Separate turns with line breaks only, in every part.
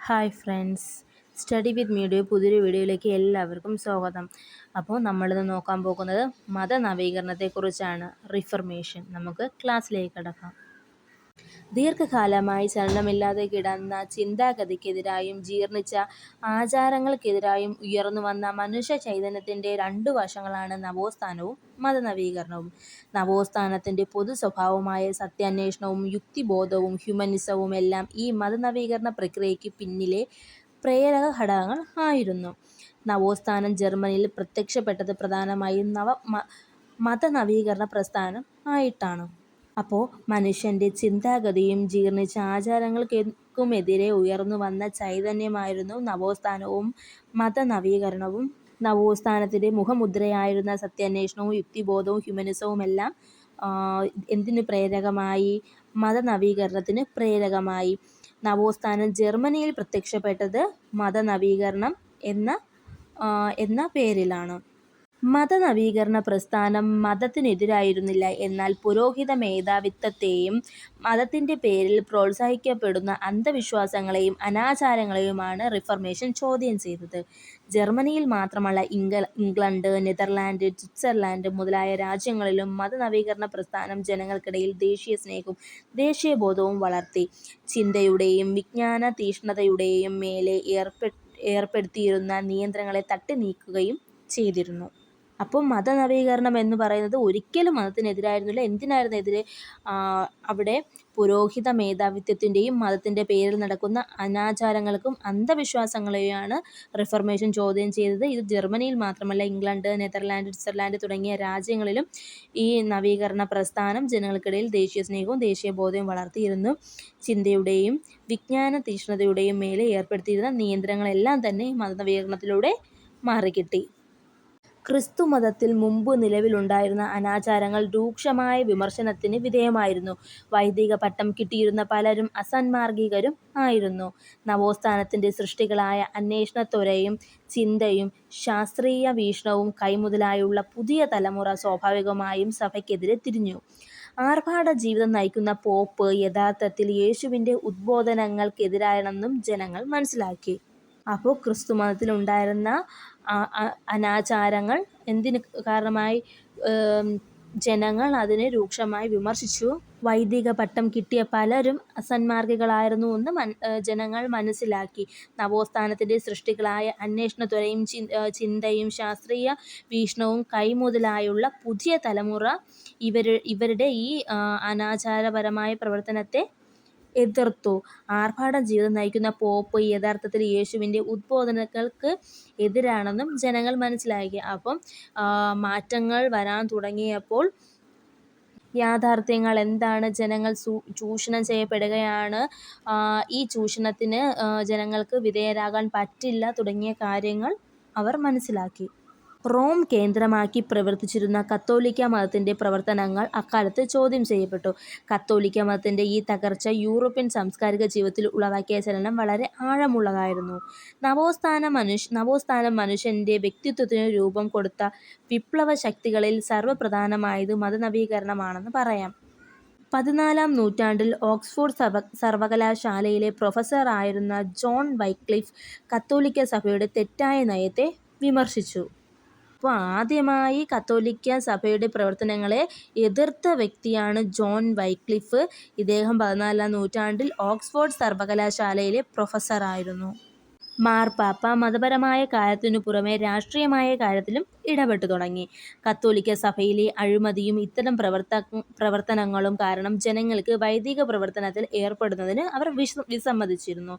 Hi friends, study വിത്ത് media പുതിയൊരു വീഡിയോയിലേക്ക് എല്ലാവർക്കും സ്വാഗതം. അപ്പോൾ നമ്മളിന്ന് നോക്കാൻ പോകുന്നത് മതനവീകരണത്തെക്കുറിച്ചാണ്. റിഫർമേഷൻ. നമുക്ക് ക്ലാസ്സിലേക്ക് കടക്കാം. ദീർഘകാലമായി ചലനമില്ലാതെ കിടന്ന ചിന്താഗതിക്കെതിരായും ജീർണിച്ച ആചാരങ്ങൾക്കെതിരായും ഉയർന്നുവന്ന മനുഷ്യ ചൈതന്യത്തിൻ്റെ രണ്ടു വശങ്ങളാണ് നവോത്ഥാനവും മതനവീകരണവും. നവോത്ഥാനത്തിൻ്റെ പൊതു സ്വഭാവമായ സത്യാന്വേഷണവും യുക്തിബോധവും ഹ്യൂമനിസവും എല്ലാം ഈ മതനവീകരണ പ്രക്രിയയ്ക്ക് പിന്നിലെ പ്രേരക ഘടകങ്ങൾ ആയിരുന്നു. നവോത്ഥാനം ജർമ്മനിയിൽ പ്രത്യക്ഷപ്പെട്ടത് പ്രധാനമായും മതനവീകരണ പ്രസ്ഥാനം ആയിട്ടാണ്. അപ്പോൾ മനുഷ്യൻ്റെ ചിന്താഗതിയും ജീർണിച്ച ആചാരങ്ങൾക്കുമെതിരെ ഉയർന്നു വന്ന ചൈതന്യമായിരുന്നു നവോത്ഥാനവും മതനവീകരണവും. നവോത്ഥാനത്തിൻ്റെ മുഖമുദ്രയായിരുന്ന സത്യാന്വേഷണവും യുക്തിബോധവും ഹ്യൂമനിസവുമെല്ലാം എന്തിനു പ്രേരകമായി? മതനവീകരണത്തിന് പ്രേരകമായി. നവോത്ഥാനം ജർമ്മനിയിൽ പ്രത്യക്ഷപ്പെട്ടത് മതനവീകരണം എന്ന പേരിലാണ്. മതനവീകരണ പ്രസ്ഥാനം മതത്തിനെതിരായിരുന്നില്ല. എന്നാൽ പുരോഹിത മേധാവിത്വത്തെയും മതത്തിൻ്റെ പേരിൽ പ്രോത്സാഹിപ്പിക്കപ്പെടുന്ന അന്ധവിശ്വാസങ്ങളെയും അനാചാരങ്ങളെയുമാണ് റിഫർമേഷൻ ചോദ്യം ചെയ്തത്. ജർമ്മനിയിൽ മാത്രമല്ല, ഇംഗ്ലണ്ട്, നെതർലാൻഡ്, സ്വിറ്റ്സർലാൻഡ് മുതലായ രാജ്യങ്ങളിലും മതനവീകരണ പ്രസ്ഥാനം ജനങ്ങൾക്കിടയിൽ ദേശീയ സ്നേഹവും ദേശീയബോധവും വളർത്തി. ചിന്തയുടെയും വിജ്ഞാന തീക്ഷ്ണതയുടെയും മേലെ ഏർപ്പെടുത്തിയിരുന്ന നിയന്ത്രണങ്ങളെ തട്ടിനീക്കുകയും ചെയ്തിരുന്നു. അപ്പോൾ മതനവീകരണം എന്ന് പറയുന്നത് ഒരിക്കലും മതത്തിനെതിരായിരുന്നില്ല. എന്തിനായിരുന്നു എതിരെ? അവിടെ പുരോഹിത മേധാവിത്വത്തിൻ്റെയും മതത്തിൻ്റെ പേരിൽ നടക്കുന്ന അനാചാരങ്ങൾക്കും അന്ധവിശ്വാസങ്ങളെയാണ് റിഫർമേഷൻ ചോദ്യം ചെയ്തത്. ഇത് ജർമ്മനിയിൽ മാത്രമല്ല, ഇംഗ്ലണ്ട്, നെതർലാൻഡ്, സ്വിറ്റ്സർലാൻഡ് തുടങ്ങിയ രാജ്യങ്ങളിലും ഈ നവീകരണ പ്രസ്ഥാനം ജനങ്ങൾക്കിടയിൽ ദേശീയ സ്നേഹവും ദേശീയബോധവും വളർത്തിയിരുന്നു. ചിന്തയുടെയും വിജ്ഞാന തീക്ഷ്ണതയുടെയും മേലെ ഏർപ്പെടുത്തിയിരുന്ന നിയന്ത്രണങ്ങളെല്ലാം തന്നെ മതനവീകരണത്തിലൂടെ മാറിക്കിട്ടി. ക്രിസ്തുമതത്തിൽ മുമ്പ് നിലവിലുണ്ടായിരുന്ന അനാചാരങ്ങൾ രൂക്ഷമായ വിമർശനത്തിന് വിധേയമായിരുന്നു. വൈദിക പട്ടം കിട്ടിയിരുന്ന പലരും അസാന്മാർഗികരും ആയിരുന്നു. നവോത്ഥാനത്തിൻ്റെ സൃഷ്ടികളായ അന്വേഷണത്വരയും ചിന്തയും ശാസ്ത്രീയ വീക്ഷണവും കൈമുതലായുള്ള പുതിയ തലമുറ സ്വാഭാവികമായും സഭയ്ക്കെതിരെ തിരിഞ്ഞു. ആർഭാട ജീവിതം നയിക്കുന്ന പോപ്പ് യഥാർത്ഥത്തിൽ യേശുവിൻ്റെ ഉദ്ബോധനങ്ങൾക്കെതിരാണെന്നും ജനങ്ങൾ മനസ്സിലാക്കി. അപ്പോൾ ക്രിസ്തുമതത്തിൽ ഉണ്ടായിരുന്ന അനാചാരങ്ങൾ എന്തിന് കാരണമായി? ജനങ്ങൾ അതിനെ രൂക്ഷമായി വിമർശിച്ചു. വൈദിക പട്ടം കിട്ടിയ പലരും അസന്മാർഗികളായിരുന്നു എന്ന് ജനങ്ങൾ മനസ്സിലാക്കി. നവോത്ഥാനത്തിൻ്റെ സൃഷ്ടികളായ അന്വേഷണത്വരയും ചിന്തയും ശാസ്ത്രീയ വീക്ഷണവും കൈമുതലായുള്ള പുതിയ തലമുറ ഇവരുടെ ഈ അനാചാരപരമായ പ്രവർത്തനത്തെ എതിർത്തു. ആർഭാട ജീവിതം നയിക്കുന്ന പോപ്പ് യഥാർത്ഥത്തിൽ യേശുവിൻ്റെ ഉദ്ബോധനങ്ങൾക്ക് എതിരാണെന്നും ജനങ്ങൾ മനസ്സിലാക്കി. അപ്പം മാറ്റങ്ങൾ വരാൻ തുടങ്ങിയപ്പോൾ യാഥാർത്ഥ്യങ്ങൾ എന്താണ്? ജനങ്ങൾ ചൂഷണം ചെയ്യപ്പെടുകയാണ്. ഈ ചൂഷണത്തിന് ജനങ്ങൾക്ക് വിധേയരാകാൻ പറ്റില്ല തുടങ്ങിയ കാര്യങ്ങൾ അവർ മനസ്സിലാക്കി. റോം കേന്ദ്രമാക്കി പ്രവർത്തിച്ചിരുന്ന കത്തോലിക്ക മതത്തിൻ്റെ പ്രവർത്തനങ്ങൾ അക്കാലത്ത് ചോദ്യം ചെയ്യപ്പെട്ടു. കത്തോലിക്ക മതത്തിൻ്റെ ഈ തകർച്ച യൂറോപ്യൻ സാംസ്കാരിക ജീവിതത്തിൽ ഉളവാക്കിയ ചലനം വളരെ ആഴമുള്ളതായിരുന്നു. നവോത്ഥാനം മനുഷ്യൻ്റെ വ്യക്തിത്വത്തിന് രൂപം കൊടുത്ത വിപ്ലവ ശക്തികളിൽ സർവപ്രധാനമായത് മതനവീകരണമാണെന്ന് പറയാം. 14-ാം നൂറ്റാണ്ടിൽ ഓക്സ്ഫോർഡ് സർവകലാശാലയിലെ പ്രൊഫസർ ആയിരുന്ന ജോൺ വൈക്ലിഫ് കത്തോലിക്ക സഭയുടെ തെറ്റായ നയത്തെ വിമർശിച്ചു. അപ്പോൾ ആദ്യമായി കത്തോലിക്ക സഭയുടെ പ്രവർത്തനങ്ങളെ എതിർത്ത വ്യക്തിയാണ് ജോൺ വൈക്ലിഫ്. ഇദ്ദേഹം 14-ാം നൂറ്റാണ്ടിൽ ഓക്സ്ഫോർഡ് സർവകലാശാലയിലെ പ്രൊഫസറായിരുന്നു. മാർപ്പാപ്പ മതപരമായ കാര്യത്തിനു പുറമെ രാഷ്ട്രീയമായ കാര്യത്തിലും ഇടപെട്ടു തുടങ്ങി. കത്തോലിക്ക സഭയിലെ അഴിമതിയും ഇത്തരം പ്രവർത്തനങ്ങളും കാരണം ജനങ്ങൾക്ക് വൈദിക പ്രവർത്തനത്തിൽ ഏർപ്പെടുന്നതിന് അവർ വിസമ്മതിച്ചിരുന്നു.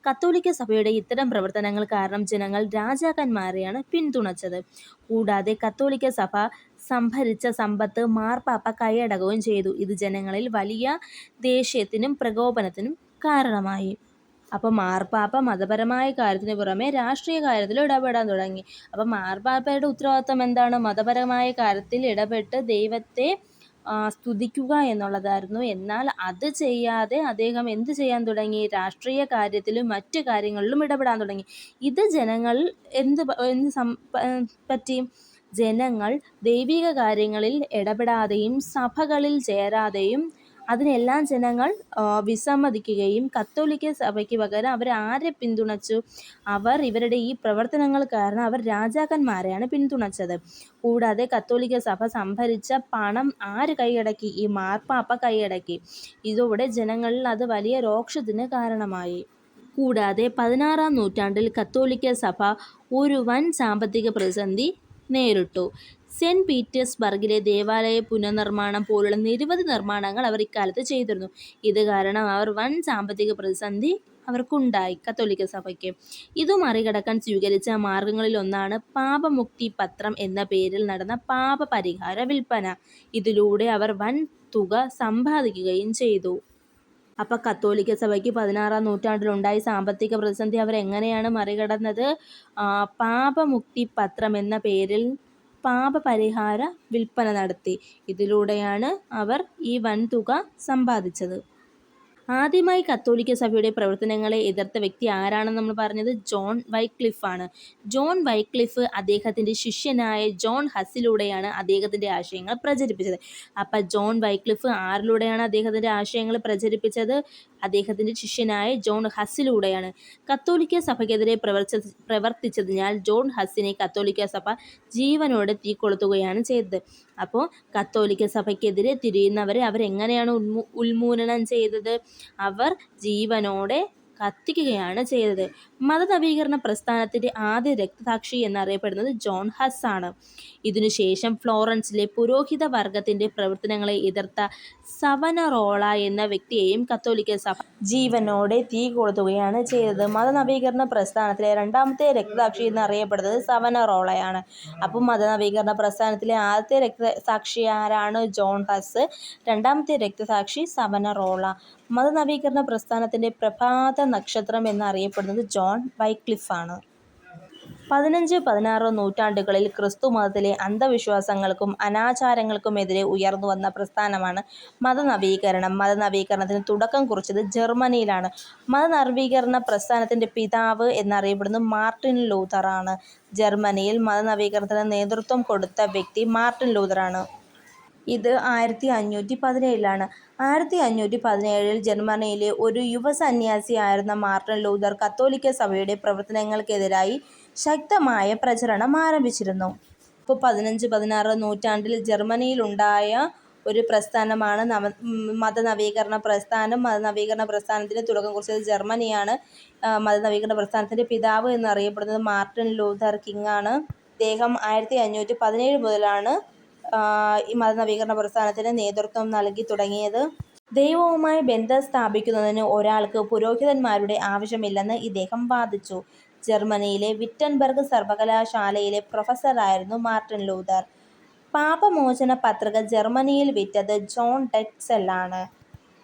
കത്തോലിക്ക സഭയുടെ ഇത്തരം പ്രവർത്തനങ്ങൾ കാരണം ജനങ്ങൾ രാജാക്കന്മാരെയാണ് പിന്തുണച്ചത്. കൂടാതെ കത്തോലിക്ക സഭ സംഭരിച്ച സമ്പത്ത് മാർപ്പാപ്പ കൈയടക്കുകയും ചെയ്തു. ഇത് ജനങ്ങളിൽ വലിയ ദേഷ്യത്തിനും പ്രകോപനത്തിനും കാരണമായി. അപ്പോൾ മാർപ്പാപ്പ മതപരമായ കാര്യത്തിന് പുറമെ രാഷ്ട്രീയ കാര്യത്തിലും ഇടപെടാൻ തുടങ്ങി. അപ്പം മാർപ്പാപ്പയുടെ ഉത്തരവാദിത്വം എന്താണ്? മതപരമായ കാര്യത്തിൽ ഇടപെട്ട് ദൈവത്തെ സ്തുതിക്കുക എന്നുള്ളതായിരുന്നു. എന്നാൽ അത് ചെയ്യാതെ അദ്ദേഹം എന്ത് ചെയ്യാൻ തുടങ്ങി? രാഷ്ട്രീയ കാര്യത്തിലും മറ്റു കാര്യങ്ങളിലും ഇടപെടാൻ തുടങ്ങി. ഇത് ജനങ്ങൾ എന്ത് പറ്റി? ജനങ്ങൾ ദൈവിക കാര്യങ്ങളിൽ ഇടപെടാതെയും സഭകളിൽ ചേരാതെയും അതിനെല്ലാം ജനങ്ങൾ വിസമ്മതിക്കുകയും കത്തോലിക്ക സഭയ്ക്ക് പകരം അവർ ആരെ പിന്തുണച്ചു? അവർ ഇവരുടെ ഈ പ്രവർത്തനങ്ങൾ കാരണം അവർ രാജാക്കന്മാരെയാണ് പിന്തുണച്ചത്. കൂടാതെ കത്തോലിക്ക സഭ സംഭരിച്ച പണം ആര് കൈയടക്കി? ഈ മാർപ്പാപ്പ കൈയടക്കി. ഇതോടെ ജനങ്ങളിൽ അത് വലിയ രോക്ഷത്തിന് കാരണമായി. കൂടാതെ 16-ാം നൂറ്റാണ്ടിൽ കത്തോലിക്ക സഭ ഒരു വൻ സാമ്പത്തിക പ്രതിസന്ധി നേരിട്ടു. സെന്റ് പീറ്റേഴ്സ്ബർഗിലെ ദേവാലയ പുനർനിർമ്മാണം പോലുള്ള നിരവധി നിർമ്മാണങ്ങൾ അവർ ഇക്കാലത്ത് ചെയ്തിരുന്നു. ഇത് കാരണം വൻ സാമ്പത്തിക പ്രതിസന്ധി അവർക്കുണ്ടായി കത്തോലിക്ക സഭയ്ക്ക്. ഇതു മറികടക്കാൻ സ്വീകരിച്ച മാർഗങ്ങളിലൊന്നാണ് പാപമുക്തി പത്രം എന്ന പേരിൽ നടന്ന പാപപരിഹാര വിൽപ്പന. ഇതിലൂടെ അവർ വൻ തുക സമ്പാദിക്കുകയും ചെയ്തു. അപ്പോൾ കത്തോലിക്ക സഭയ്ക്ക് 16-ാം നൂറ്റാണ്ടിലുണ്ടായ സാമ്പത്തിക പ്രതിസന്ധി അവരെങ്ങനെയാണ് മറികടന്നത്? പാപമുക്തി പത്രം എന്ന പേരിൽ പാപപരിഹാര വിൽപ്പന നടത്തി. ഇതിലൂടെയാണ് അവർ ഈ വൻതുക സമ്പാദിച്ചത്. ആദ്യമായി കത്തോലിക്ക സഭയുടെ പ്രവർത്തനങ്ങളെ എതിർത്ത വ്യക്തി ആരാണെന്ന് നമ്മൾ പറഞ്ഞത് ജോൺ വൈക്ലിഫ് ആണ്. ജോൺ വൈക്ലിഫ് അദ്ദേഹത്തിൻ്റെ ശിഷ്യനായ ജോൺ ഹസ്സിലൂടെയാണ് അദ്ദേഹത്തിൻ്റെ ആശയങ്ങൾ പ്രചരിപ്പിച്ചത്. അപ്പം ജോൺ വൈക്ലിഫ് ആരിലൂടെയാണ് അദ്ദേഹത്തിൻ്റെ ആശയങ്ങൾ പ്രചരിപ്പിച്ചത്? അദ്ദേഹത്തിൻ്റെ ശിഷ്യനായ ജോൺ ഹസ്സിലൂടെയാണ്. കത്തോലിക്ക സഭയ്ക്കെതിരെ പ്രവർത്തിച്ചതിനാൽ ജോൺ ഹസ്സിനെ കത്തോലിക്ക സഭ ജീവനോടെ തീകൊളുത്തുകയാണ് ചെയ്തത്. അപ്പോൾ കത്തോലിക്ക സഭയ്ക്കെതിരെ തിരിയുന്നവരെ അവരെങ്ങനെയാണ് ഉന്മൂലനം ചെയ്തത്? അവർ ജീവനോടെ കത്തിക്കുകയാണ് ചെയ്തത്. മതനവീകരണ പ്രസ്ഥാനത്തിൻ്റെ ആദ്യ രക്തസാക്ഷി എന്നറിയപ്പെടുന്നത് ജോൺ ഹസ് ആണ്. ഇതിനുശേഷം ഫ്ലോറൻസിലെ പുരോഹിത വർഗത്തിൻ്റെ പ്രവർത്തനങ്ങളെ എതിർത്ത സവനറോള എന്ന വ്യക്തിയെയും കത്തോലിക്ക സഭ ജീവനോടെ തീ കൊളുത്തുകയാണ് ചെയ്തത്. മതനവീകരണ പ്രസ്ഥാനത്തിലെ രണ്ടാമത്തെ രക്തസാക്ഷി എന്നറിയപ്പെടുന്നത് സവനറോളയാണ്. അപ്പം മതനവീകരണ പ്രസ്ഥാനത്തിലെ ആദ്യത്തെ രക്തസാക്ഷി ആരാണ്? ജോൺ ഹസ്. രണ്ടാമത്തെ രക്തസാക്ഷി സവനറോള. മതനവീകരണ പ്രസ്ഥാനത്തിൻ്റെ പ്രഭാത നക്ഷത്രം എന്നറിയപ്പെടുന്നത് ജോൺ വൈക്ലിഫാണ്. 15-16 നൂറ്റാണ്ടുകളിൽ ക്രിസ്തു മതത്തിലെ അന്ധവിശ്വാസങ്ങൾക്കും അനാചാരങ്ങൾക്കുമെതിരെ ഉയർന്നുവന്ന പ്രസ്ഥാനമാണ് മതനവീകരണം. മതനവീകരണത്തിന് തുടക്കം കുറിച്ചത് ജർമ്മനിയിലാണ്. മതനവീകരണ പ്രസ്ഥാനത്തിൻ്റെ പിതാവ് എന്നറിയപ്പെടുന്നത് മാർട്ടിൻ ലൂഥറാണ്. ജർമ്മനിയിൽ മതനവീകരണത്തിന് നേതൃത്വം കൊടുത്ത വ്യക്തി മാർട്ടിൻ ലൂഥറാണ്. ഇത് 1517 1517 ജർമ്മനിയിലെ ഒരു യുവസന്യാസിയായിരുന്ന മാർട്ടിൻ ലൂഥർ കത്തോലിക്ക സഭയുടെ പ്രവർത്തനങ്ങൾക്കെതിരായി ശക്തമായ പ്രചരണം ആരംഭിച്ചിരുന്നു. ഇപ്പോൾ 15-16 നൂറ്റാണ്ടിൽ ജർമ്മനിയിലുണ്ടായ ഒരു പ്രസ്ഥാനമാണ് മതനവീകരണ പ്രസ്ഥാനം. മതനവീകരണ പ്രസ്ഥാനത്തിന് തുടക്കം കുറിച്ചത് ജർമ്മനിയാണ്. മതനവീകരണ പ്രസ്ഥാനത്തിൻ്റെ പിതാവ് എന്നറിയപ്പെടുന്നത് മാർട്ടിൻ ലൂഥർ കിങ് ആണ്. അദ്ദേഹം 1517 മുതലാണ് ഈ മതനവീകരണ പ്രസ്ഥാനത്തിന് നേതൃത്വം നൽകി തുടങ്ങിയത്. ദൈവവുമായി ബന്ധം സ്ഥാപിക്കുന്നതിന് ഒരാൾക്ക് പുരോഹിതന്മാരുടെ ആവശ്യമില്ലെന്ന് ഇദ്ദേഹം വാദിച്ചു. ജർമ്മനിയിലെ വിറ്റൻബർഗ് സർവകലാശാലയിലെ പ്രൊഫസറായിരുന്നു മാർട്ടിൻ ലൂഥർ. പാപമോചന പത്രിക ജർമ്മനിയിൽ വിറ്റത് ജോൺ ഡെറ്റ്സലാണ്.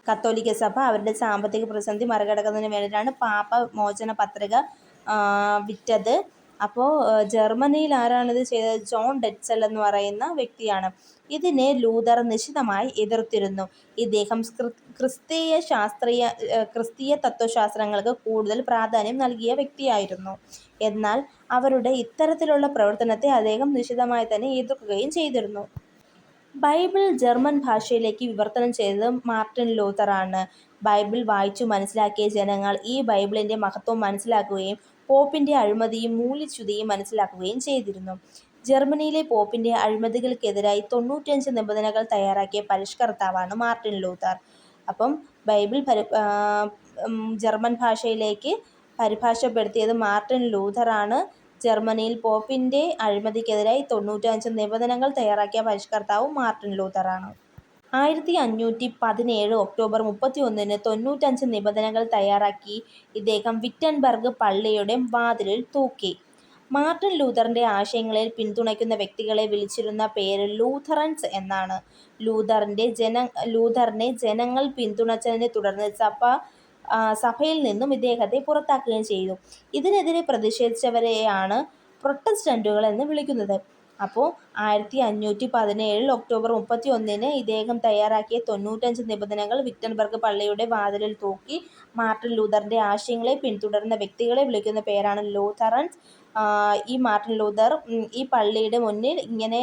കത്തോലിക്ക സഭ അവരുടെ സാമ്പത്തിക പ്രതിസന്ധി മറികടക്കുന്നതിന് വേണ്ടിയിട്ടാണ് പാപമോചന പത്രിക വിറ്റത്. അപ്പോൾ ജർമ്മനിയിൽ ആരാണിത് ചെയ്തത്? ജോൺ ഡെറ്റ്സൽ എന്ന് പറയുന്ന വ്യക്തിയാണ്. ഇതിനെ ലൂഥർ നിശിതമായി എതിർത്തിരുന്നു. ഇദ്ദേഹം ക്രിസ്തീയ തത്വശാസ്ത്രങ്ങൾക്ക് കൂടുതൽ പ്രാധാന്യം നൽകിയ വ്യക്തിയായിരുന്നു. എന്നാൽ അവരുടെ ഇത്തരത്തിലുള്ള പ്രവർത്തനത്തെ അദ്ദേഹം നിശിതമായി തന്നെ എതിർക്കുകയും ചെയ്തിരുന്നു. ബൈബിൾ ജർമ്മൻ ഭാഷയിലേക്ക് വിവർത്തനം ചെയ്തത് മാർട്ടിൻ ലൂഥറാണ്. ബൈബിൾ വായിച്ചു മനസ്സിലാക്കിയ ജനങ്ങൾ ഈ ബൈബിളിൻ്റെ മഹത്വം മനസ്സിലാക്കുകയും പോപ്പിൻ്റെ അഴിമതിയും മൂല്യച്യുതിയും മനസ്സിലാക്കുകയും ചെയ്തിരുന്നു. ജർമ്മനിയിലെ പോപ്പിൻ്റെ അഴിമതികൾക്കെതിരായി 95 നിബന്ധനകൾ തയ്യാറാക്കിയ പരിഷ്കർത്താവാണ് മാർട്ടിൻ ലൂഥർ. അപ്പം ബൈബിൾ ജർമ്മൻ ഭാഷയിലേക്ക് പരിഭാഷപ്പെടുത്തിയത് മാർട്ടിൻ ലൂഥറാണ്. ജർമ്മനിയിൽ പോപ്പിൻ്റെ അഴിമതിക്കെതിരായി 95 നിബന്ധനകൾ തയ്യാറാക്കിയ പരിഷ്കർത്താവും മാർട്ടിൻ ലൂഥറാണ്. 1517 ഒക്ടോബർ 31 95 നിബന്ധനകൾ തയ്യാറാക്കി ഇദ്ദേഹം വിറ്റൻബർഗ് പള്ളിയുടെ വാതിലിൽ തൂക്കി. മാർട്ടിൻ ലൂഥറിൻ്റെ ആശയങ്ങളെ പിന്തുണയ്ക്കുന്ന വ്യക്തികളെ വിളിച്ചിരുന്ന പേര് ലൂഥറൻസ് എന്നാണ്. ലൂഥറിനെ ജനങ്ങൾ പിന്തുണച്ചതിനെ തുടർന്ന് സഭയിൽ നിന്നും ഇദ്ദേഹത്തെ പുറത്താക്കുകയും ചെയ്തു. ഇതിനെതിരെ പ്രതിഷേധിച്ചവരെയാണ് പ്രൊട്ടസ്റ്റന്റുകൾ എന്ന് വിളിക്കുന്നത്. അപ്പോൾ 1517 ഒക്ടോബർ 31 ഇദ്ദേഹം തയ്യാറാക്കിയ 95 നിബന്ധനകൾ വിറ്റൻബർഗ് പള്ളിയുടെ വാതിലിൽ തൂക്കി. മാർട്ടിൻ ലൂഥറിൻ്റെ ആശയങ്ങളെ പിന്തുടരുന്ന വ്യക്തികളെ വിളിക്കുന്ന പേരാണ് ലൂഥറൻസ്. ഈ മാർട്ടിൻ ലൂഥർ ഈ പള്ളിയുടെ മുന്നിൽ ഇങ്ങനെ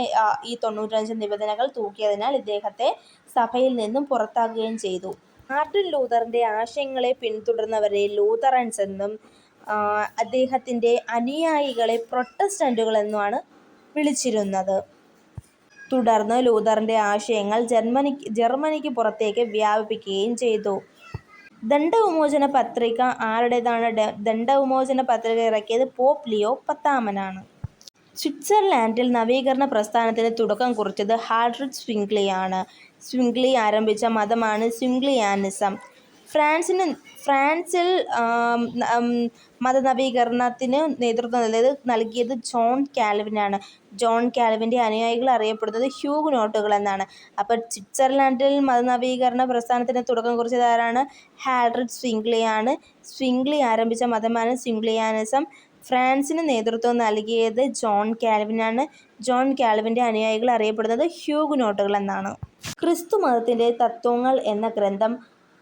ഈ 95 നിബന്ധനകൾ തൂക്കിയതിനാൽ ഇദ്ദേഹത്തെ സഭയിൽ നിന്നും പുറത്താക്കുകയും ചെയ്തു. മാർട്ടിൻ ലൂഥറിൻ്റെ ആശയങ്ങളെ പിന്തുടർന്നവരെ ലൂഥറൻസ് എന്നും അദ്ദേഹത്തിൻ്റെ അനുയായികളെ പ്രൊട്ടസ്റ്റന്റുകൾ എന്നുമാണ് വിളിച്ചിരുന്നത്. തുടർന്ന് ലൂഥറിൻ്റെ ആശയങ്ങൾ ജർമ്മനിക്ക് പുറത്തേക്ക് വ്യാപിപ്പിക്കുകയും ചെയ്തു. ദണ്ഡവിമോചന പത്രിക ആരുടേതാണ്? ദണ്ഡവിമോചന പത്രിക ഇറക്കിയത് പോപ്പ് ലിയോ 10 സ്വിറ്റ്സർലാൻഡിൽ നവീകരണ പ്രസ്ഥാനത്തിന് തുടക്കം കുറിച്ചത് ഹാഡ്രിച്ച് സ്വിംഗ്ലിയാണ്. സ്വിംഗ്ലി ആരംഭിച്ച മതമാണ് സ്വിംഗ്ലിയാനിസം. ഫ്രാൻസിൽ മതനവീകരണത്തിന് നേതൃത്വം നൽകിയത് ജോൺ കാൽവിനാണ്. ജോൺ കാൽവിൻ്റെ അനുയായികൾ അറിയപ്പെടുന്നത് ഹ്യൂഗനോട്ടുകൾ എന്നാണ്. അപ്പോൾ സ്വിറ്റ്സർലാൻഡിൽ മതനവീകരണ പ്രസ്ഥാനത്തിന് തുടക്കം കുറിച്ചത് ആരാണ്? ഹാഡ്രിച്ച് സ്വിംഗ്ലിയാണ്. സ്വിംഗ്ലി ആരംഭിച്ച മതമാണ് സ്വിംഗ്ലിയാനിസം. ഫ്രാൻസിന് നേതൃത്വം നൽകിയത് ജോൺ കാൽവിനാണ്. ജോൺ കാൽവിൻ്റെ അനുയായികൾ അറിയപ്പെടുന്നത് ഹ്യൂഗനോട്ടുകൾ എന്നാണ്. ക്രിസ്തു മതത്തിൻ്റെ തത്വങ്ങൾ എന്ന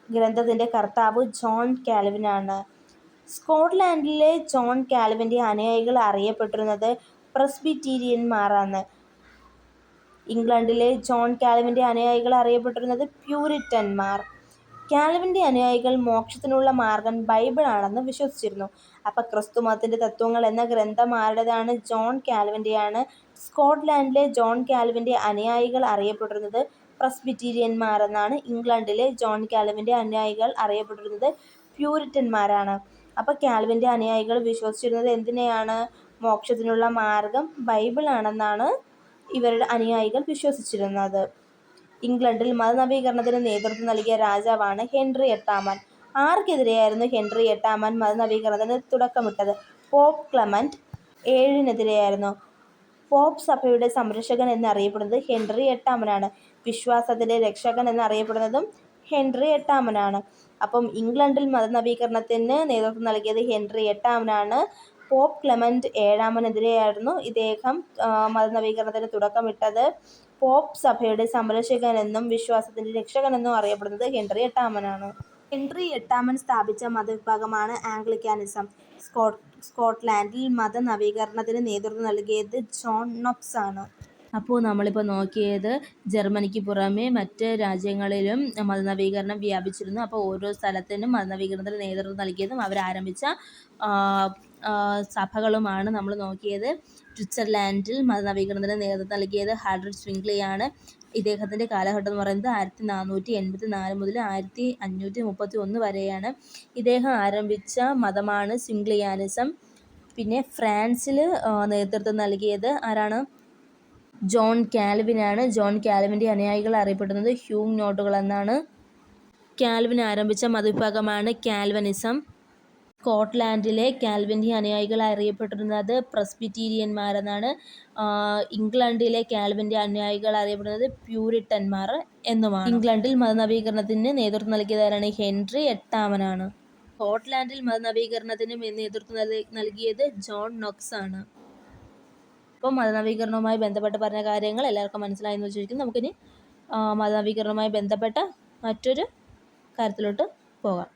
ഗ്രന്ഥത്തിൻ്റെ കർത്താവ് ജോൺ കാൽവിനാണ്. സ്കോട്ട്ലൻഡിലെ ജോൺ കാൽവിൻ്റെ അനുയായികൾ അറിയപ്പെട്ടിരുന്നത് പ്രസ്ബിറ്റീരിയന്മാരാണ്. ഇംഗ്ലണ്ടിലെ ജോൺ കാൽവിൻ്റെ അനുയായികൾ അറിയപ്പെട്ടിരുന്നത് പ്യൂരിറ്റന്മാർ. കാൽവിൻ്റെ അനുയായികൾ മോക്ഷത്തിനുള്ള മാർഗം ബൈബിൾ ആണെന്ന് വിശ്വസിച്ചിരുന്നു. അപ്പോൾ ക്രിസ്തുമതത്തിൻ്റെ തത്വങ്ങൾ എന്ന ഗ്രന്ഥം ആരുടേതാണ്? ജോൺ കാൽവിൻ്റെയാണ്. സ്കോട്ട്ലൻഡിലെ ജോൺ കാൽവിൻ്റെ അനുയായികൾ അറിയപ്പെട്ടിരുന്നത് പ്രസ്ബിറ്റീരിയന്മാരെന്നാണ്. ഇംഗ്ലണ്ടിലെ ജോൺ കാൽവിൻ്റെ അനുയായികൾ അറിയപ്പെട്ടിരുന്നത് പ്യൂരിറ്റന്മാരാണ്. അപ്പോൾ കാൽവിൻ്റെ അനുയായികൾ വിശ്വസിച്ചിരുന്നത് എന്തിനെയാണ്? മോക്ഷത്തിനുള്ള മാർഗം ബൈബിൾ ആണെന്നാണ് ഇവരുടെ അനുയായികൾ വിശ്വസിച്ചിരുന്നത്. ഇംഗ്ലണ്ടിൽ മതനവീകരണത്തിന് നേതൃത്വം നൽകിയ രാജാവാണ് ഹെൻറി 8. ആർക്കെതിരെയായിരുന്നു ഹെൻറി 8 മതനവീകരണത്തിന് തുടക്കമിട്ടത്? പോപ്പ് ക്ലെമന്റ് 7 പോപ്പ് സഭയുടെ സംരക്ഷകൻ എന്നറിയപ്പെടുന്നത് ഹെൻറി 8 വിശ്വാസത്തിൻ്റെ രക്ഷകൻ എന്നറിയപ്പെടുന്നതും ഹെൻറി 8 അപ്പം ഇംഗ്ലണ്ടിൽ മതനവീകരണത്തിന് നേതൃത്വം നൽകിയത് ഹെൻറി 8 പോപ്പ് ക്ലെമന്റ് 7 ഇദ്ദേഹം മതനവീകരണത്തിന് തുടക്കമിട്ടത്. പോപ്പ് സഭയുടെ സംരക്ഷകനെന്നും വിശ്വാസത്തിൻ്റെ രക്ഷകനെന്നും അറിയപ്പെടുന്നത് ഹെൻറി 8 ഹെൻറി 8 സ്ഥാപിച്ച മതവിഭാഗമാണ് ആംഗ്ലിക്കാനിസം. സ്കോട്ട്ലാൻഡിൽ മതനവീകരണത്തിന് നേതൃത്വം നൽകിയത് ജോൺ നോക്സ് ആണ്. അപ്പോൾ നമ്മളിപ്പോൾ നോക്കിയത് ജർമ്മനിക്ക് പുറമെ മറ്റ് രാജ്യങ്ങളിലും മതനവീകരണം വ്യാപിച്ചിരുന്നു. അപ്പോൾ ഓരോ സ്ഥലത്തിനും മതനവീകരണത്തിന് നേതൃത്വം നൽകിയതും അവരാരംഭിച്ച സഭകളുമാണ് നമ്മൾ നോക്കിയത്. സ്വിറ്റ്സർലാൻഡിൽ മതനവീകരണത്തിന് നേതൃത്വം നൽകിയത് ഹാഡ്രിച്ച് സ്വിംഗ്ലിയാണ്. ഇദ്ദേഹത്തിൻ്റെ കാലഘട്ടം എന്ന് പറയുന്നത് 1484 മുതൽ 1531 വരെയാണ്. ഇദ്ദേഹം ആരംഭിച്ച മതമാണ് സ്വിംഗ്ലിയാനിസം. പിന്നെ ഫ്രാൻസിൽ നേതൃത്വം നൽകിയത് ആരാണ്? ജോൺ കാൽവിനാണ്. ജോൺ കാൽവിൻ്റെ അനുയായികൾ അറിയപ്പെടുന്നത് ഹ്യൂഗനോട്ടുകൾ എന്നാണ്. കാൽവിൻ ആരംഭിച്ച മതവിഭാഗമാണ് കാൽവിനിസം. സ്കോട്ട്ലാൻഡിലെ കാൽവിൻ്റെ അനുയായികൾ അറിയപ്പെട്ടിരുന്നത് പ്രസ്ബിറ്റീരിയന്മാരെന്നാണ്. ഇംഗ്ലണ്ടിലെ കാൽവിൻ്റെ അനുയായികൾ അറിയപ്പെടുന്നത് പ്യൂരിറ്റന്മാർ എന്നുമാണ്. ഇംഗ്ലണ്ടിൽ മതനവീകരണത്തിന് നേതൃത്വം നൽകിയതാരാണ്? ഹെൻറി 8 സ്കോട്ട്ലാൻഡിൽ മതനവീകരണത്തിന് നേതൃത്വം നൽകിയത് ജോൺ നോക്സ് ആണ്. അപ്പോൾ മതനവീകരണവുമായി ബന്ധപ്പെട്ട് പറഞ്ഞ കാര്യങ്ങൾ എല്ലാവർക്കും മനസ്സിലായെന്ന് വിശ്വസിക്കുന്നു. നമുക്കിനി മതനവീകരണവുമായി ബന്ധപ്പെട്ട മറ്റൊരു കാര്യത്തിലോട്ട് പോകാം.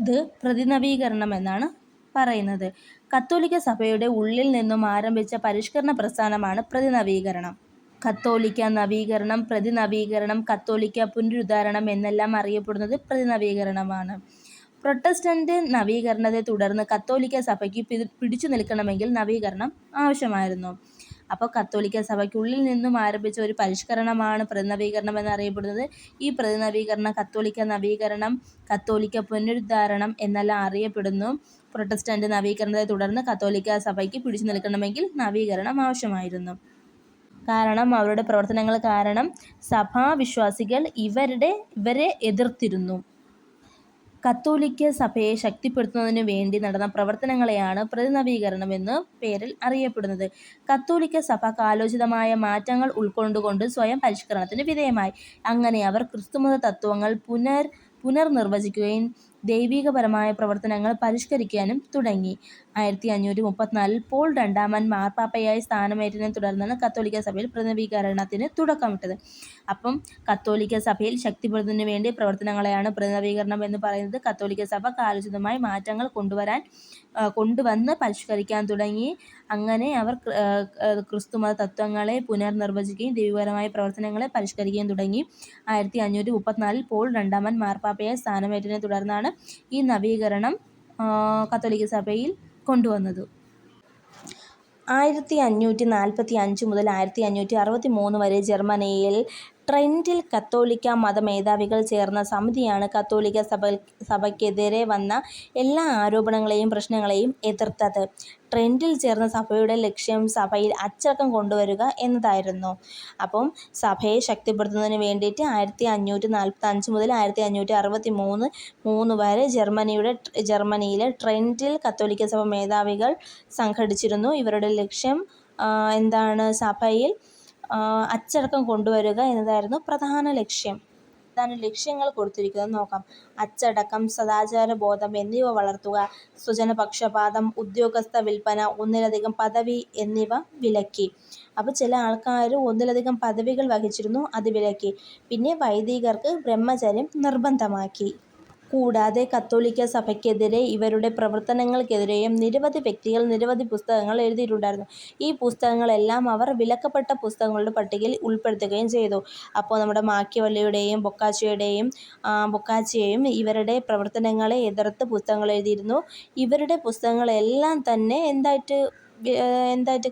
ഇത് പ്രതിനവീകരണം എന്നാണ് പറയുന്നത്. കത്തോലിക്ക സഭയുടെ ഉള്ളിൽ നിന്നും ആരംഭിച്ച പരിഷ്കരണ പ്രസ്ഥാനമാണ് പ്രതിനവീകരണം. കത്തോലിക്ക നവീകരണം, പ്രതിനവീകരണം, കത്തോലിക്ക പുനരുദ്ധാരണം എന്നെല്ലാം അറിയപ്പെടുന്നത് പ്രതിനവീകരണമാണ്. പ്രൊട്ടസ്റ്റന്റ് നവീകരണത്തെ തുടർന്ന് കത്തോലിക്ക സഭയ്ക്ക് പിടിച്ചു നിൽക്കണമെങ്കിൽ നവീകരണം ആവശ്യമായിരുന്നു. അപ്പോൾ കത്തോലിക്ക സഭയ്ക്കുള്ളിൽ നിന്നും ആരംഭിച്ച ഒരു പരിഷ്കരണമാണ് പ്രതിനവീകരണം എന്നറിയപ്പെടുന്നത്. ഈ പ്രതിനവീകരണം കത്തോലിക്ക നവീകരണം, കത്തോലിക്ക പുനരുദ്ധാരണം എന്നെല്ലാം അറിയപ്പെടുന്നു. പ്രൊട്ടസ്റ്റന്റ് നവീകരണത്തെ തുടർന്ന് കത്തോലിക്ക സഭയ്ക്ക് പിടിച്ചു നിൽക്കണമെങ്കിൽ നവീകരണം ആവശ്യമായിരുന്നു. കാരണം അവരുടെ പ്രവർത്തനങ്ങൾ കാരണം സഭാവിശ്വാസികൾ ഇവരെ എതിർത്തിരുന്നു. കത്തോലിക്ക സഭയെ ശക്തിപ്പെടുത്തുന്നതിനു വേണ്ടി നടന്ന പ്രവർത്തനങ്ങളെയാണ് പ്രതിനവീകരണം എന്ന പേരിൽ അറിയപ്പെടുന്നത്. കത്തോലിക്ക സഭ കാലോചിതമായ മാറ്റങ്ങൾ ഉൾക്കൊണ്ടുകൊണ്ട് സ്വയം പരിഷ്കരണത്തിന് വിധേയമായി. അങ്ങനെ അവർ ക്രിസ്തുമത തത്വങ്ങൾ പുനർനിർവചിക്കുകയും ദൈവികപരമായ പ്രവർത്തനങ്ങൾ പരിഷ്കരിക്കാനും തുടങ്ങി. 1534 പോൾ രണ്ടാമൻ മാർപ്പാപ്പയായി സ്ഥാനമേറ്റതിനെ തുടർന്നാണ് കത്തോലിക്ക സഭയിൽ പുനർനവീകരണത്തിന് തുടക്കമിട്ടത്. അപ്പം കത്തോലിക്ക സഭയിൽ ശക്തിപ്പെടുത്തുന്നതിനു വേണ്ടി പ്രവർത്തനങ്ങളെയാണ് പുനർനവീകരണം എന്ന് പറയുന്നത്. കത്തോലിക്ക സഭ കാലോചിതമായ മാറ്റങ്ങൾ കൊണ്ടുവന്ന് പരിഷ്കരിക്കാൻ തുടങ്ങി. അങ്ങനെ അവർ ക്രിസ്തുമത തത്വങ്ങളെ പുനർനിർവചിക്കുകയും ദൈവികപരമായ പ്രവർത്തനങ്ങളെ പരിഷ്കരിക്കുകയും തുടങ്ങി. 1534 പോൾ രണ്ടാമൻ മാർപ്പാപ്പയായി സ്ഥാനമേറ്റതിനെ തുടർന്നാണ് ഈ നവീകരണം കത്തോലിക്ക സഭയിൽ കൊണ്ടുവന്നത്. 1545 മുതൽ 1563 വരെ ജർമ്മനിയിൽ ട്രെന്റിൽ കത്തോലിക്ക മതമേധാവികൾ ചേർന്ന സമിതിയാണ് കത്തോലിക്ക സഭയ്ക്കെതിരെ വന്ന എല്ലാ ആരോപണങ്ങളെയും പ്രശ്നങ്ങളെയും എതിർത്തത്. ട്രെന്റിൽ ചേർന്ന സഭയുടെ ലക്ഷ്യം സഭയിൽ അച്ചടക്കം കൊണ്ടുവരിക എന്നതായിരുന്നു. അപ്പം സഭയെ ശക്തിപ്പെടുത്തുന്നതിന് വേണ്ടിയിട്ട് 1545 മുതൽ 1563 വരെ ജർമ്മനിയിലെ ട്രെന്റിൽ കത്തോലിക്ക സഭ മേധാവികൾ സംഘടിച്ചിരുന്നു. ഇവരുടെ ലക്ഷ്യം എന്താണ്? സഭയിൽ അച്ചടക്കം കൊണ്ടുവരിക എന്നതായിരുന്നു പ്രധാന ലക്ഷ്യം. ലക്ഷ്യങ്ങൾ കൊടുത്തിരിക്കുന്നത് നോക്കാം. അച്ചടക്കം, സദാചാരബോധം എന്നിവ വളർത്തുക. സ്വജനപക്ഷപാതം, ഉദ്യോഗസ്ഥ വിൽപ്പന, ഒന്നിലധികം പദവി എന്നിവ വിലക്കി. അപ്പോൾ ചില ആൾക്കാർ ഒന്നിലധികം പദവികൾ വഹിച്ചിരുന്നു, അത് വിലക്കി. പിന്നെ വൈദികർക്ക് ബ്രഹ്മചര്യം നിർബന്ധമാക്കി. കൂടാതെ കത്തോലിക്ക സഭയ്ക്കെതിരെ ഇവരുടെ പ്രവർത്തനങ്ങൾക്കെതിരെയും നിരവധി വ്യക്തികൾ നിരവധി പുസ്തകങ്ങൾ എഴുതിയിട്ടുണ്ടായിരുന്നു. ഈ പുസ്തകങ്ങളെല്ലാം അവർ വിലക്കപ്പെട്ട പുസ്തകങ്ങളുടെ പട്ടികയിൽ ഉൾപ്പെടുത്തുകയും ചെയ്തു. അപ്പോൾ നമ്മുടെ മാക്കിയവെല്ലിയുടെയും ബൊക്കാച്ചിയയും ഇവരുടെ പ്രവർത്തനങ്ങളെ എതിർത്ത് പുസ്തകങ്ങൾ എഴുതിയിരുന്നു. ഇവരുടെ പുസ്തകങ്ങളെല്ലാം തന്നെ എന്തായിട്ട്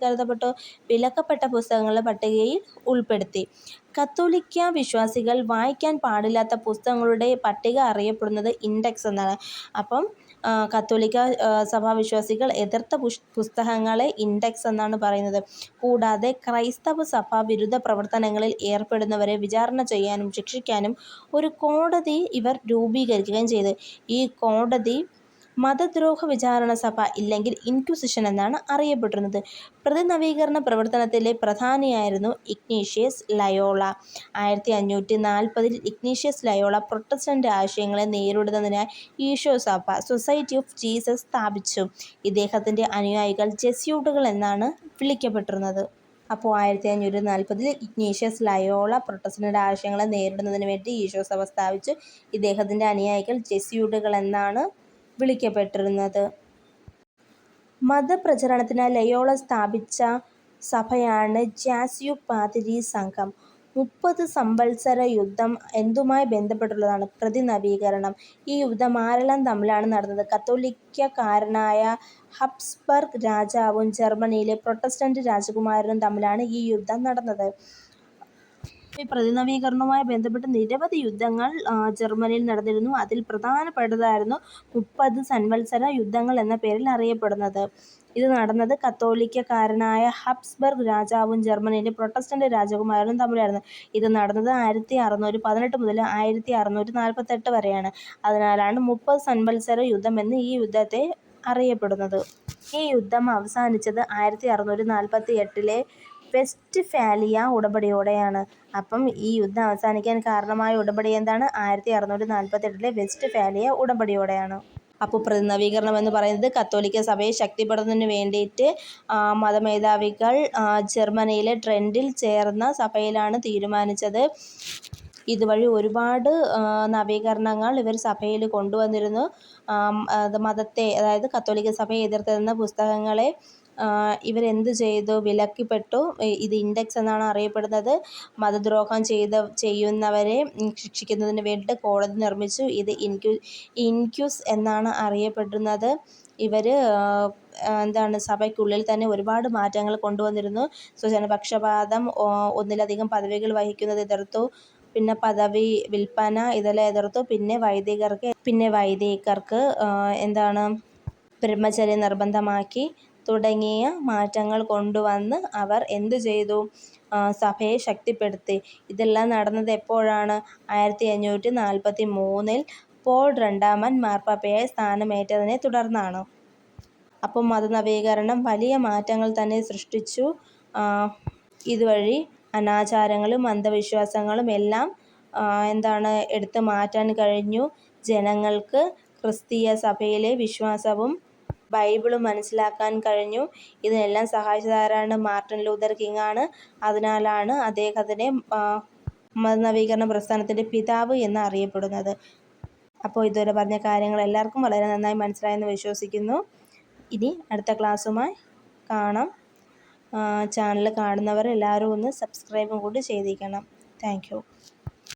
കരുതപ്പെട്ടു? വിലക്കപ്പെട്ട പുസ്തകങ്ങളുടെ പട്ടികയിൽ ഉൾപ്പെടുത്തി. കത്തോലിക്ക വിശ്വാസികൾ വായിക്കാൻ പാടില്ലാത്ത പുസ്തകങ്ങളുടെ പട്ടിക അറിയപ്പെടുന്നത് ഇൻഡെക്സ് എന്നാണ്. അപ്പം കത്തോലിക്ക സഭാവിശ്വാസികൾ എതിർത്ത പുസ്തകങ്ങളെ ഇൻഡെക്സ് എന്നാണ് പറയുന്നത്. കൂടാതെ ക്രൈസ്തവ സഭാ വിരുദ്ധ പ്രവർത്തനങ്ങളിൽ ഏർപ്പെടുന്നവരെ വിചാരണ ചെയ്യാനും ശിക്ഷിക്കാനും ഒരു കോടതി ഇവർ രൂപീകരിക്കുകയും ചെയ്തു. ഈ കോടതി മതദ്രോഹ വിചാരണ സഭ ഇല്ലെങ്കിൽ ഇൻക്വിസിഷൻ എന്നാണ് അറിയപ്പെട്ടിരുന്നത്. പ്രതിനവീകരണ പ്രവർത്തനത്തിലെ പ്രധാനിയായിരുന്നു Ignatius Loyola. 1540 Ignatius Loyola Protestant ആശയങ്ങളെ നേരിടുന്നതിനായി ഈശോ സഭ സൊസൈറ്റി ഓഫ് ജീസസ് സ്ഥാപിച്ചു. ഇദ്ദേഹത്തിൻ്റെ അനുയായികൾ ജെസ്യൂട്ടുകൾ എന്നാണ് വിളിക്കപ്പെട്ടിരുന്നത്. അപ്പോൾ 1540 ഇഗ്നേഷ്യസ് ലയോള പ്രൊട്ടസ്റ്റന്റ് ആശയങ്ങളെ നേരിടുന്നതിന് വേണ്ടി ഈശോ സഭ സ്ഥാപിച്ചു. ഇദ്ദേഹത്തിൻ്റെ അനുയായികൾ ജെസ്യൂട്ടുകൾ എന്നാണ് വിളിക്കപ്പെട്ടിരുന്നത്. മതപ്രചരണത്തിനായി ലയോള സ്ഥാപിച്ച സഭയാണ് ജാസ്യൂട്ട് പാതിരി സംഘം. 30 സംവത്സര യുദ്ധം എന്തുമായി ബന്ധപ്പെട്ടുള്ളതാണ്? പ്രതിനവീകരണം. ഈ യുദ്ധം ആരെല്ലാം തമ്മിലാണ് നടന്നത്? കത്തോലിക്കക്കാരനായ ഹബ്സ്ബർഗ് രാജാവും ജർമ്മനിയിലെ പ്രൊട്ടസ്റ്റന്റ് രാജകുമാരനും തമ്മിലാണ് ഈ യുദ്ധം നടന്നത്. ഈ പ്രതിനവീകരണവുമായി ബന്ധപ്പെട്ട് നിരവധി യുദ്ധങ്ങൾ ജർമ്മനിയിൽ നടന്നിരുന്നു. അതിൽ പ്രധാനപ്പെട്ടതായിരുന്നു 30 സംവത്സര യുദ്ധങ്ങൾ എന്ന പേരിൽ അറിയപ്പെടുന്നത്. ഇത് നടന്നത് കത്തോലിക്കക്കാരനായ ഹബ്സ്ബർഗ് രാജാവും ജർമ്മനിയിലെ പ്രൊട്ടസ്റ്റന്റ് രാജകുമാരനും തമ്മിലായിരുന്നു. ഇത് നടന്നത് 1618 മുതൽ 1648 വരെയാണ്. അതിനാലാണ് 30 സംവത്സര യുദ്ധം എന്ന് ഈ യുദ്ധത്തെ അറിയപ്പെടുന്നത്. ഈ യുദ്ധം അവസാനിച്ചത് 1648 വെസ്റ്റ്ഫാലിയ ഉടമ്പടിയോടെയാണ്. അപ്പം ഈ യുദ്ധം അവസാനിക്കാൻ കാരണമായ ഉടമ്പടി എന്താണ്? 1648 വെസ്റ്റ്ഫാലിയ ഉടമ്പടിയോടെയാണ്. അപ്പോൾ പ്രതിനവീകരണം എന്ന് പറയുന്നത് കത്തോലിക്ക സഭയെ ശക്തിപ്പെടുത്തുന്നതിന് വേണ്ടിയിട്ട് മതമേധാവികൾ ജർമ്മനിയിലെ ട്രെന്റിൽ ചേർന്ന സഭയിലാണ് തീരുമാനിച്ചത്. ഇതുവഴി ഒരുപാട് നവീകരണങ്ങൾ ഇവർ സഭയിൽ കൊണ്ടുവന്നിരുന്നു. മതത്തെ, അതായത് കത്തോലിക്ക സഭയെ എതിർത്തിരുന്ന പുസ്തകങ്ങളെ ഇവരെന്ത് ചെയ്തു? വിലക്കിപ്പെട്ടു. ഇത് ഇൻഡെക്സ് എന്നാണ് അറിയപ്പെടുന്നത്. മതദ്രോഹം ചെയ്യുന്നവരെ ശിക്ഷിക്കുന്നതിന് വേണ്ടിയിട്ട് കോടതി നിർമ്മിച്ചു. ഇത് ഇൻക്യൂസ് എന്നാണ് അറിയപ്പെടുന്നത്. ഇവർ സഭയ്ക്കുള്ളിൽ തന്നെ ഒരുപാട് മാറ്റങ്ങൾ കൊണ്ടുവന്നിരുന്നു. സ്വജനപക്ഷപാതം, ഒന്നിലധികം പദവികൾ വഹിക്കുന്നത് എതിർത്തു. പിന്നെ പദവി വിൽപ്പന ഇതെല്ലാം എതിർത്തു. പിന്നെ വൈദികർക്ക് ബ്രഹ്മചര്യം നിർബന്ധമാക്കി തുടങ്ങിയ മാറ്റങ്ങൾ കൊണ്ടുവന്ന് അവർ എന്തു ചെയ്തു? സഭയെ ശക്തിപ്പെടുത്തി. ഇതെല്ലാം നടന്നത് എപ്പോഴാണ്? 1543 പോൾ രണ്ടാമൻ മാർപ്പാപ്പയായി സ്ഥാനമേറ്റതിനെ തുടർന്നാണ്. അപ്പം മതനവീകരണം വലിയ മാറ്റങ്ങൾ തന്നെ സൃഷ്ടിച്ചു. ഇതുവഴി അനാചാരങ്ങളും അന്ധവിശ്വാസങ്ങളും എല്ലാം എടുത്തു മാറ്റാൻ കഴിഞ്ഞു. ജനങ്ങൾക്ക് ക്രിസ്തീയ സഭയിലെ വിശ്വാസവും ബൈബിളും മനസ്സിലാക്കാൻ കഴിഞ്ഞു. ഇതിനെല്ലാം സഹായിച്ചതാരാണ്? മാർട്ടിൻ ലൂഥർ കിങ് ആണ്. അതിനാലാണ് അദ്ദേഹത്തിനെ മതനവീകരണ പ്രസ്ഥാനത്തിൻ്റെ പിതാവ് എന്ന് അറിയപ്പെടുന്നത്. അപ്പോൾ ഇതുവരെ പറഞ്ഞ കാര്യങ്ങൾ എല്ലാവർക്കും വളരെ നന്നായി മനസ്സിലായെന്ന് വിശ്വസിക്കുന്നു. ഇനി അടുത്ത ക്ലാസ്സുമായി കാണാം. ചാനൽ കാണുന്നവർ എല്ലാവരും ഒന്ന് സബ്സ്ക്രൈബും കൂടി ചെയ്തിരിക്കണം. Thank you.